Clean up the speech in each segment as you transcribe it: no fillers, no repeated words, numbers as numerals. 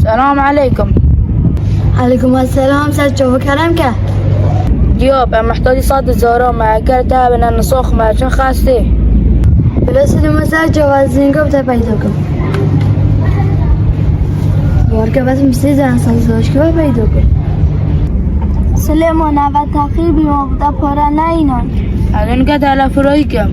السلام عليكم. عليكم السلام. سأل كلامك. دياب أنا محتاج صاد الزهراء مع أكلتها من النسوخ ما عشان خاصتي. بس لما سأل جوازين قبل تبيدكم. وارك بس مستيز عن صوتش كيف بيدكم. سلام أنا بتقيبي وبدا فرانا إينا. الآن قد على فرايكم.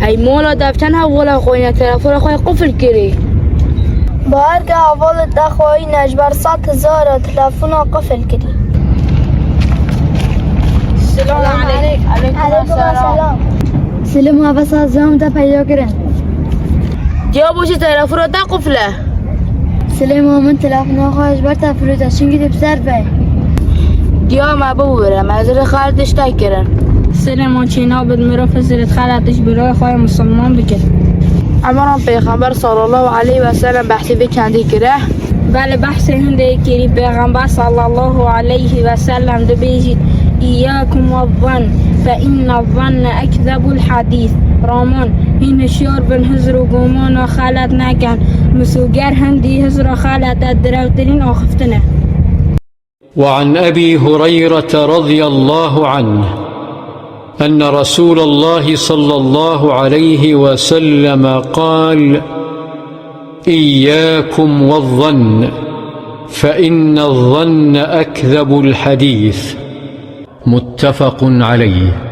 هاي مولا دفتنها ولا خوينا تلفون خوي قفل كري. بارك أول دخوي نجبر 100,000 تلفون قفل كري. السلام عليكم. عليكم السلام. سلام بس زام ده پیدا کردن. جوابوش تلفون دا قفله. سلام من تلفون خواهش بر تفروت اشین گیری بسر بی. دياب ما بوره منظر خالدش تاكرن. سلام چینا بد میرفت زیرت خالتش برای خواه مسلمان بکن. عمران پیغمبر صلی الله علیه و سلم بحثی به چندی کره. بله بحث هنده کری پیغمبر صلی الله علیه و سلم دو بیجید ایاکم والظن فإن الظن اکذب الحدیث. رامان این هشیار بن هزر و گمان و خالت نکن مسوگر هندی هزر و خالت دروترین آخفتنه. وعن أبي هريرة رضي الله عنه أن رسول الله صلى الله عليه وسلم قال: إياكم والظن فإن الظن أكذب الحديث. متفق عليه.